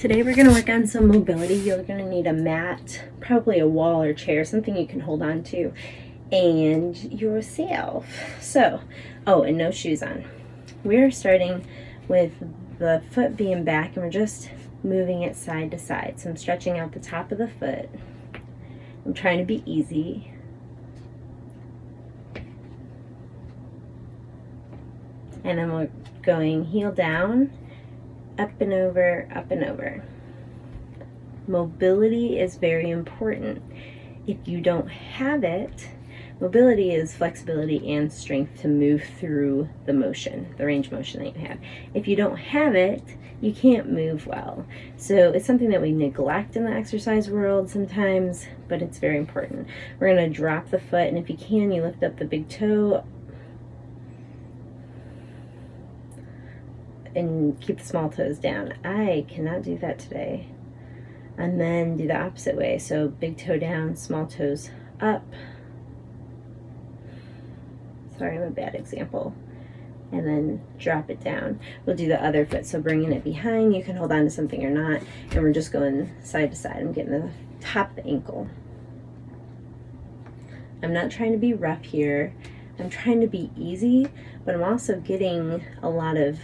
Today we're going to work on some mobility. You're going to need a mat, probably a wall or chair, something you can hold on to, and yourself. So, oh, and no shoes on. We're starting with the foot being back, and we're just moving it side to side. So I'm stretching out the top of the foot. I'm trying to be easy. And then we're going heel down, up and over, up and over. Mobility is very important. If you don't have it, mobility is flexibility and strength to move through the motion, the range of motion that you have. If you don't have it, you can't move well. So it's something that we neglect in the exercise world sometimes, but it's very important. We're going to drop the foot, and if you can, you lift up the big toe and keep the small toes down. I cannot do that today. And then do the opposite way. So big toe down, small toes up. Sorry, I'm a bad example. And then drop it down. We'll do the other foot. So bringing it behind, you can hold on to something or not. And we're just going side to side. I'm getting the top of the ankle. I'm not trying to be rough here. I'm trying to be easy, but I'm also getting a lot of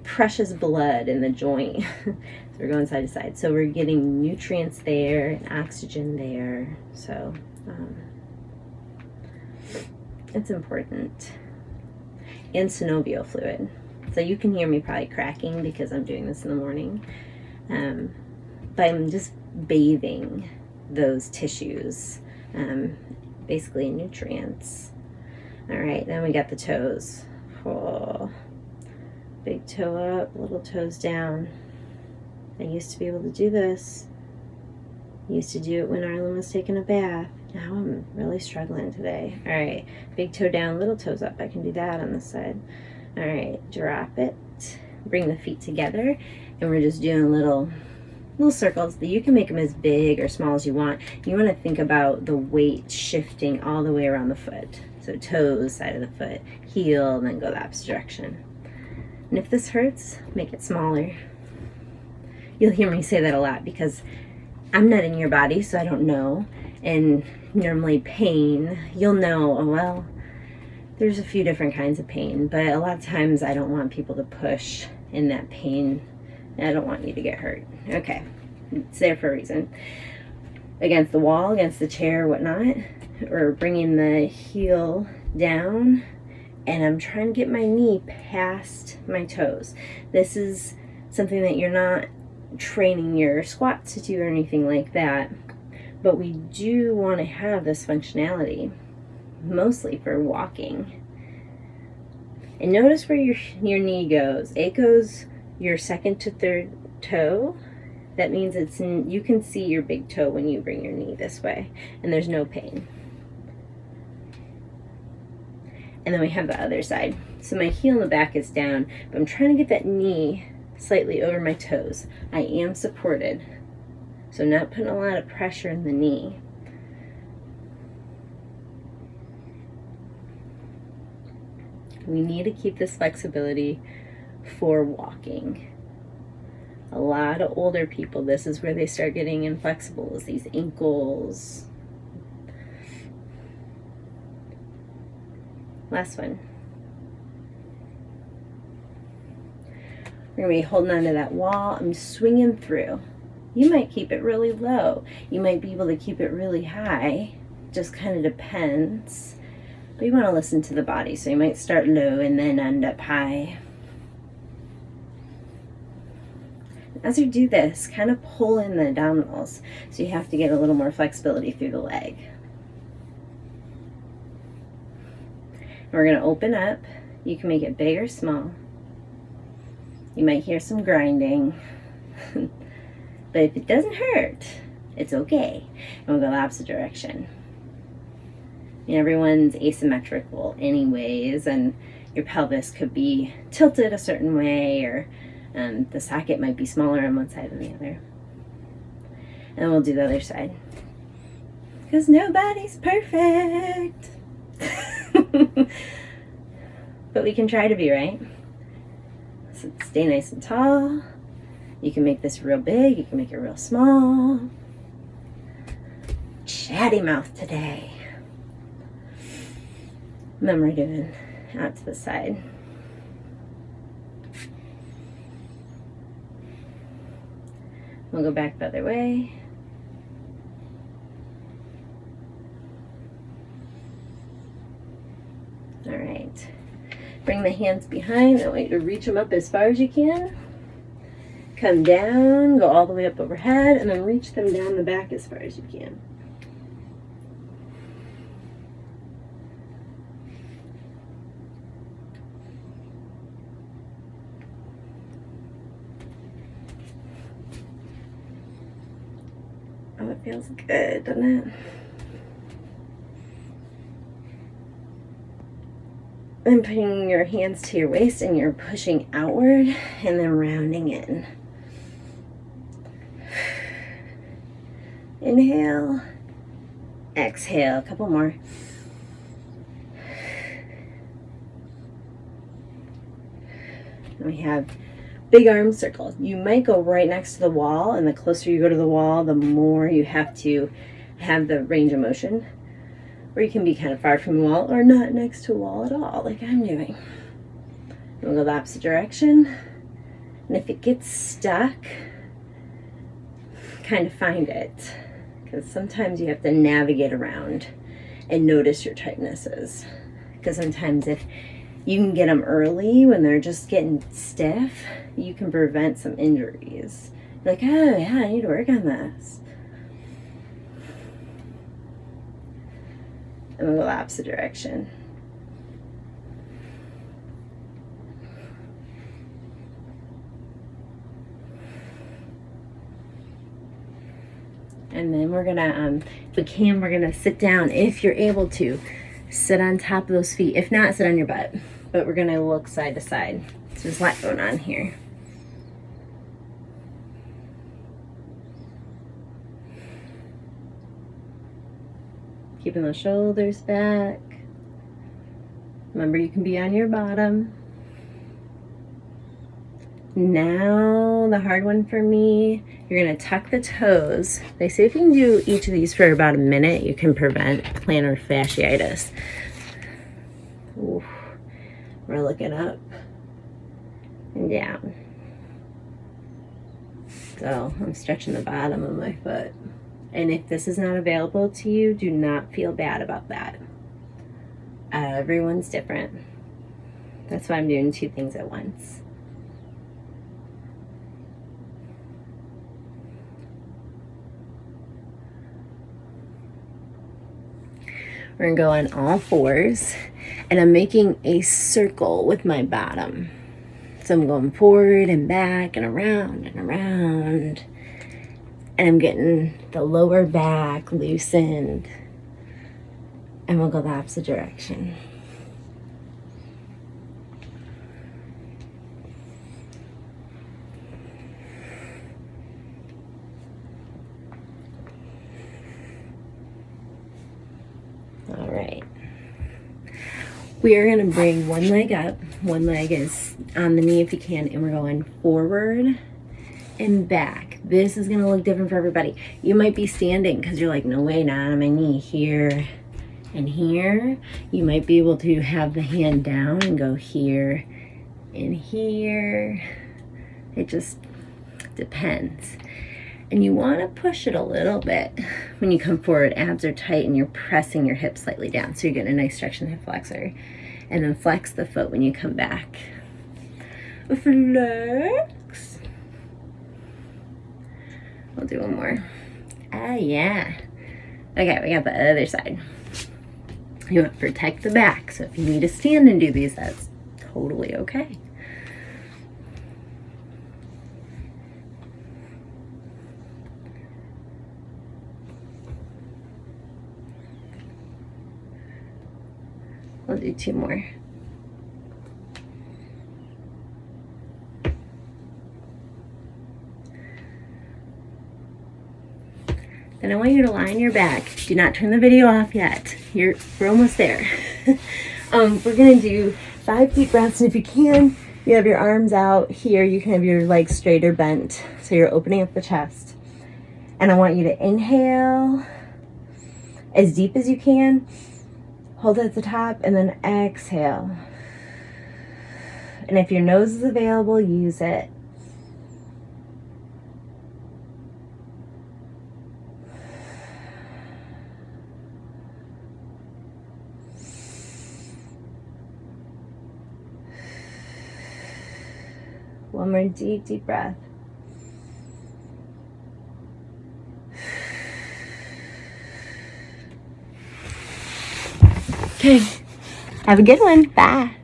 precious blood in the joint. So we're going side to side. So we're getting nutrients there and oxygen there. So it's important. And synovial fluid. So you can hear me probably cracking because I'm doing this in the morning. But I'm just bathing those tissues, basically in nutrients. All right, then we got the toes. Oh, big toe up, little toes down. I used to be able to do this. I used to do it when Arlen was taking a bath. Now I'm really struggling today. All right, big toe down, little toes up. I can do that on this side. All right, drop it. Bring the feet together, and we're just doing little circles. You can make them as big or small as you want. You want to think about the weight shifting all the way around the foot. So toes, side of the foot, heel, and then go the opposite direction. And if this hurts, make it smaller. You'll hear me say that a lot because I'm not in your body, so I don't know. And normally pain, you'll know, oh, well, there's a few different kinds of pain, but a lot of times I don't want people to push in that pain. I don't want you to get hurt. Okay, it's there for a reason. Against the wall, against the chair, whatnot, or bringing the heel down, and I'm trying to get my knee past my toes. This is something that you're not training your squats to do or anything like that, but we do want to have this functionality, mostly for walking. And notice where your knee goes. It goes your second to third toe. That means you can see your big toe when you bring your knee this way, and there's no pain. And then we have the other side. So my heel in the back is down, but I'm trying to get that knee slightly over my toes. I am supported, so not putting a lot of pressure in the knee. We need to keep this flexibility for walking. A lot of older people, this is where they start getting inflexible, is these ankles. Last one. We're going to be holding onto that wall. I'm swinging through. You might keep it really low. You might be able to keep it really high. Just kind of depends. But you want to listen to the body. So you might start low and then end up high. As you do this, kind of pull in the abdominals. So you have to get a little more flexibility through the leg. We're going to open up. You can make it big or small. You might hear some grinding. But if it doesn't hurt, it's okay. And we'll go the opposite direction. And everyone's asymmetrical anyways, and your pelvis could be tilted a certain way, or the socket might be smaller on one side than the other. And then we'll do the other side. Because nobody's perfect. But we can try to be, right? So stay nice and tall. You can make this real big, you can make it real small. Chatty mouth today. And then we're doing out to the side. We'll go back the other way. All right. Bring the hands behind. I want you to reach them up as far as you can. Come down, go all the way up overhead, and then reach them down the back as far as you can. Oh, it feels good, doesn't it? And putting your hands to your waist and you're pushing outward and then rounding in. Inhale, exhale, a couple more. And we have big arm circles. You might go right next to the wall, and the closer you go to the wall, the more you have to have the range of motion. Or you can be kind of far from the wall or not next to a wall at all, like I'm doing. And we'll go the opposite direction. And if it gets stuck, kind of find it. Because sometimes you have to navigate around and notice your tightnesses. Because sometimes if you can get them early when they're just getting stiff, you can prevent some injuries. You're like, oh yeah, I need to work on this. And we'll go the opposite direction. And then we're gonna, if we can, we're gonna sit down. If you're able to, sit on top of those feet. If not, sit on your butt. But we're gonna look side to side. So there's a lot going on here. Keeping the shoulders back. Remember, you can be on your bottom. Now, the hard one for me, you're gonna tuck the toes. They say if you can do each of these for about a minute, you can prevent plantar fasciitis. Ooh. We're looking up and down. So I'm stretching the bottom of my foot. And if this is not available to you, do not feel bad about that. Everyone's different. That's why I'm doing two things at once. We're gonna go on all fours, and I'm making a circle with my bottom. So I'm going forward and back and around and around. And I'm getting the lower back loosened. And we'll go the opposite direction. All right. We are going to bring one leg up. One leg is on the knee if you can. And we're going forward and back. This is going to look different for everybody. You might be standing because you're like, no way, not on my knee. Here and here. You might be able to have the hand down and go here and here. It just depends. And you want to push it a little bit when you come forward. Abs are tight and you're pressing your hips slightly down. So you're getting a nice stretch in the hip flexor. And then flex the foot when you come back. Flex. We'll do one more. Ah, yeah. Okay, we got the other side. You want to protect the back. So if you need to stand and do these, that's totally okay. We'll do two more. Then I want you to lie on your back. Do not turn the video off yet. We're almost there. We're gonna do 5 deep breaths, and if you can, You have your arms out here. You can have your legs straight or bent. So you're opening up the chest. And I want you to inhale as deep as you can. Hold it at the top and then exhale. And if your nose is available, use it. One more deep, deep breath. Okay. Have a good one. Bye.